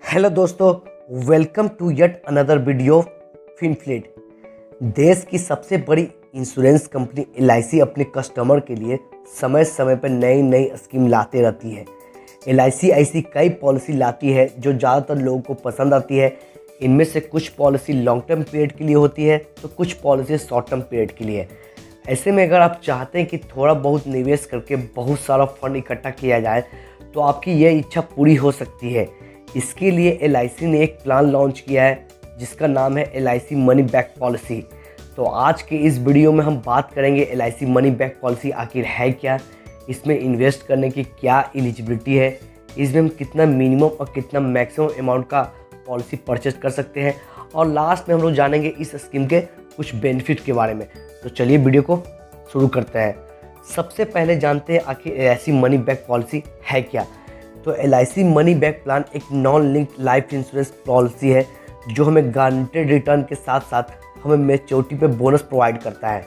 Hello दोस्तों, welcome to yet another video फिनफ्लिट। देश की सबसे बड़ी इंश्योरेंस कंपनी LIC अपने कस्टमर के लिए समय समय पर नई नई स्कीम लाते रहती है। LIC ऐसी कई पॉलिसी लाती है जो ज़्यादातर लोगों को पसंद आती है। इनमें से कुछ पॉलिसी लॉन्ग टर्म पीरियड के लिए होती है तो कुछ पॉलिसी शॉर्ट टर्म पीरियड के लिए। ऐसे में अगर आप चाहते हैं कि थोड़ा बहुत निवेश करके बहुत सारा फंड इकट्ठा किया जाए तो आपकी यह इच्छा पूरी हो सकती है। इसके लिए LIC ने एक प्लान लॉन्च किया है जिसका नाम है LIC मनी बैक पॉलिसी। तो आज के इस वीडियो में हम बात करेंगे LIC मनी बैक पॉलिसी आखिर है क्या, इसमें इन्वेस्ट करने की क्या एलिजिबिलिटी है, इसमें हम कितना मिनिमम और कितना मैक्सिमम अमाउंट का पॉलिसी परचेज कर सकते हैं, और लास्ट में हम लोग जानेंगे इस स्कीम के कुछ बेनिफिट के बारे में। तो चलिए वीडियो को शुरू करते हैं। सबसे पहले जानते हैं आखिर LIC मनी बैक पॉलिसी है क्या। तो LIC मनी बैक प्लान एक non linked life insurance policy है जो हमें गारंटेड रिटर्न के साथ साथ हमें मैच्योरिटी पे बोनस प्रोवाइड करता है।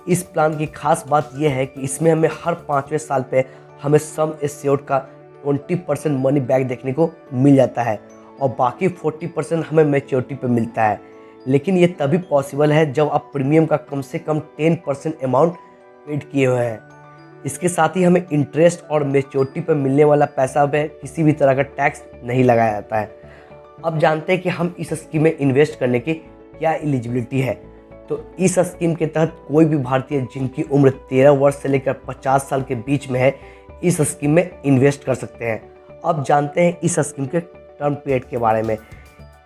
इस प्लान की खास बात यह है कि इसमें हमें हर 5वें साल पे हमें सम एश्योर्ड का 20% मनी बैक देखने को मिल जाता है और बाकी 40% हमें मैच्योरिटी पे मिलता है। लेकिन ये तभी पॉसिबल है जब आप प्रीमियम का कम से कम 10% अमाउंट पेड किए हुए हैं। इसके साथ ही हमें इंटरेस्ट और मैच्योरिटी पर मिलने वाला पैसा पे किसी भी तरह का टैक्स नहीं लगाया जाता है। अब जानते हैं कि हम इस स्कीम में इन्वेस्ट करने की क्या एलिजिबिलिटी है। तो इस स्कीम के तहत कोई भी भारतीय जिनकी उम्र 13 वर्ष से लेकर 50 साल के बीच में है इस स्कीम में इन्वेस्ट कर सकते हैं। अब जानते हैं इस स्कीम के टर्म पीरियड के बारे में।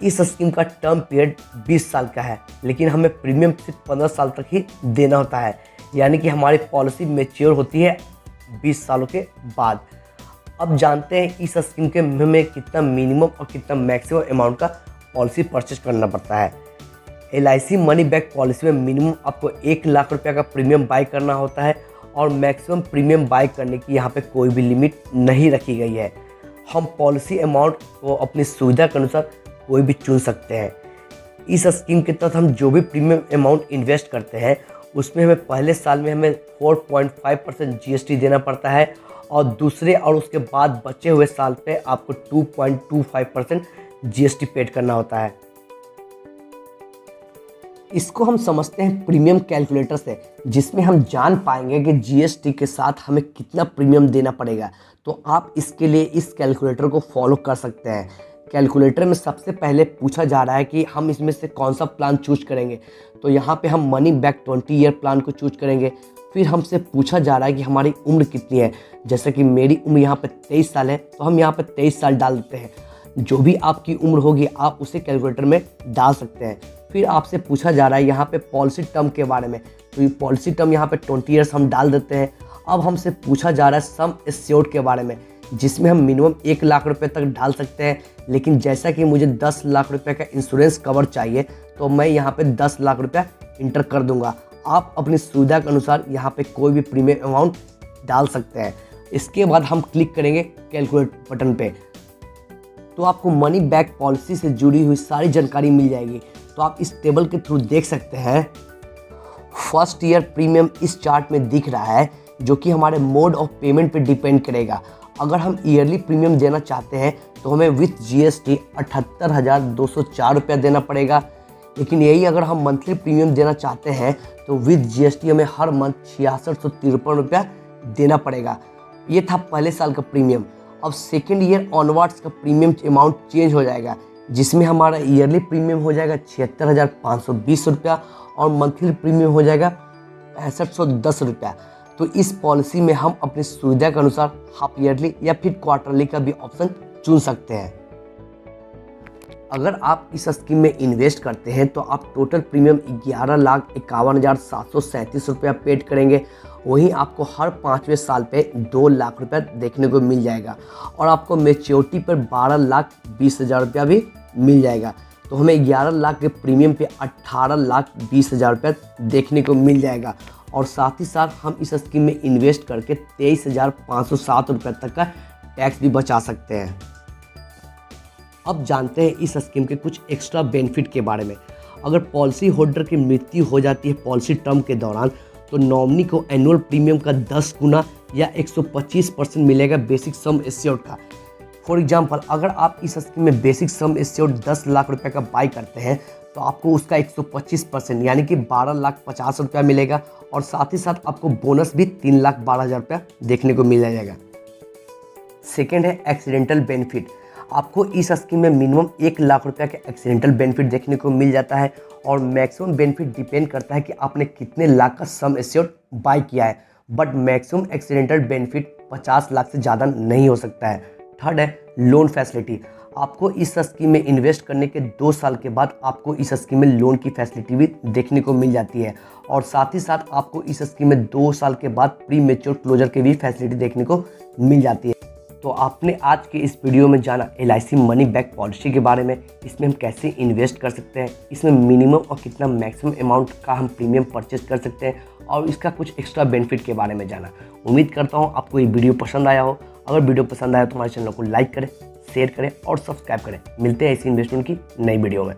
इस स्कीम का टर्म पीरियड 20 साल का है, लेकिन हमें प्रीमियम सिर्फ 15 साल तक ही देना होता है, यानी कि हमारी पॉलिसी मैच्योर होती है 20 सालों के बाद। अब जानते हैं इस स्कीम के में कितना मिनिमम और कितना मैक्सिमम अमाउंट का पॉलिसी परचेज करना पड़ता है। LIC मनी बैक पॉलिसी में मिनिमम आपको 1 लाख रुपये का प्रीमियम बाय करना होता है और मैक्सिमम प्रीमियम बाय करने की यहाँ पे कोई भी लिमिट नहीं रखी गई है। हम पॉलिसी अमाउंट को अपनी सुविधा के अनुसार कोई भी चुन सकते हैं। इस स्कीम के तहत हम जो भी प्रीमियम अमाउंट इन्वेस्ट करते हैं उसमें हमें पहले साल में हमें 4.5% GST देना पड़ता है और दूसरे और उसके बाद बचे हुए साल पे आपको 2.25% GST पेड करना होता है। इसको हम समझते हैं प्रीमियम कैलकुलेटर से, जिसमें हम जान पाएंगे कि GST के साथ हमें कितना प्रीमियम देना पड़ेगा। तो आप इसके लिए इस कैलकुलेटर को फॉलो कर सकते हैं। कैलकुलेटर में सबसे पहले पूछा जा रहा है कि हम इसमें से कौन सा प्लान चूज करेंगे। तो यहाँ पे हम मनी बैक 20 ईयर प्लान को चूज करेंगे। फिर हमसे पूछा जा रहा है कि हमारी उम्र कितनी है। जैसे कि मेरी उम्र यहाँ पे 23 साल है तो हम यहाँ पे 23 साल डाल देते हैं। जो भी आपकी उम्र होगी आप उसे कैलकुलेटर में डाल सकते हैं। फिर आपसे पूछा जा रहा है यहाँ पे पॉलिसी टर्म के बारे में। तो ये पॉलिसी टर्म यहाँ पे 20 ईयर्स हम डाल देते हैं। अब हमसे पूछा जा रहा है सम एश्योर्ड के बारे में, जिसमें हम मिनिमम 1 लाख रुपए तक डाल सकते हैं। लेकिन जैसा कि मुझे 10 लाख रुपए का इंश्योरेंस कवर चाहिए तो मैं यहाँ पे 10 लाख रुपया इंटर कर दूंगा। आप अपनी सुविधा के अनुसार यहाँ पे कोई भी प्रीमियम अमाउंट डाल सकते हैं। इसके बाद हम क्लिक करेंगे कैलकुलेट बटन पे, तो आपको मनी बैक पॉलिसी से जुड़ी हुई सारी जानकारी मिल जाएगी। तो आप इस टेबल के थ्रू देख सकते हैं फर्स्ट ईयर प्रीमियम इस चार्ट में दिख रहा है, जो कि हमारे मोड ऑफ पेमेंट पे डिपेंड करेगा। अगर हम ईयरली प्रीमियम देना चाहते हैं तो हमें विथ GST 78,204 रुपया देना पड़ेगा। लेकिन यही अगर हम मंथली प्रीमियम देना चाहते हैं तो विथ GST हमें हर मंथ 6653 रुपया देना पड़ेगा। ये था पहले साल का प्रीमियम। अब सेकेंड ईयर ऑनवर्ड्स का प्रीमियम अमाउंट चेंज हो जाएगा, जिसमें हमारा ईयरली प्रीमियम हो जाएगा 76,520 रुपया और मंथली प्रीमियम हो जाएगा 6510 रुपया। तो इस पॉलिसी में हम अपनी सुविधा के अनुसार हाफ ईयरली या फिर क्वार्टरली का भी ऑप्शन चुन सकते हैं। अगर आप इस स्कीम में इन्वेस्ट करते हैं तो आप टोटल प्रीमियम 11,51,737 रुपया पेड करेंगे। वहीं आपको हर 5वें साल पे 2 लाख रुपया देखने को मिल जाएगा और आपको मैच्योरिटी पर 12,20,000 रुपया भी मिल जाएगा। तो हमें 11 लाख के प्रीमियम पे 18,20,000 रुपया देखने को मिल जाएगा और साथ ही साथ हम इस स्कीम में इन्वेस्ट करके 23,507 रुपये तक का टैक्स भी बचा सकते हैं। अब जानते हैं इस स्कीम के कुछ एक्स्ट्रा बेनिफिट के बारे में। अगर पॉलिसी होल्डर की मृत्यु हो जाती है पॉलिसी टर्म के दौरान तो नॉमिनी को एनुअल प्रीमियम का 10 गुना या 125% मिलेगा बेसिक सम एश्योर्ड का। फॉर एग्जाम्पल अगर आप इस स्कीम में बेसिक सम एश्योर्ड 10 लाख रुपए का बाई करते हैं तो आपको उसका 125% यानी कि 12,50,000 रुपया मिलेगा और साथ ही साथ आपको बोनस भी 3,12,000 रुपया देखने को मिल जाएगा। सेकेंड है एक्सीडेंटल बेनिफिट। आपको इस स्कीम में मिनिमम 1 लाख रुपया का एक्सीडेंटल बेनिफिट देखने को मिल जाता है और मैक्सिमम बेनिफिट डिपेंड करता है कि आपने कितने लाख का सम एश्योर्ड बाई किया है, but maximum accidental benefit 50 lakh से ज़्यादा नहीं हो सकता है। थर्ड है लोन फैसिलिटी। आपको इस स्कीम में इन्वेस्ट करने के 2 साल के बाद आपको इस स्कीम में लोन की फैसिलिटी भी देखने को मिल जाती है और साथ ही साथ आपको इस स्कीम में 2 साल के बाद प्री मेच्योर क्लोजर की भी फैसिलिटी देखने को मिल जाती है। तो आपने आज के इस वीडियो में जाना LIC मनी बैक पॉलिसी के बारे में, इसमें हम कैसे इन्वेस्ट कर सकते हैं, इसमें मिनिमम और कितना मैक्सिमम अमाउंट का हम प्रीमियम परचेज कर सकते हैं और इसका कुछ एक्स्ट्रा बेनिफिट के बारे में जाना। उम्मीद करता हूँ आपको ये वीडियो पसंद आया हो। अगर वीडियो पसंद आया तो हमारे चैनल को लाइक करें, शेयर करें और सब्सक्राइब करें। मिलते हैं इसी इन्वेस्टमेंट की नई वीडियो में।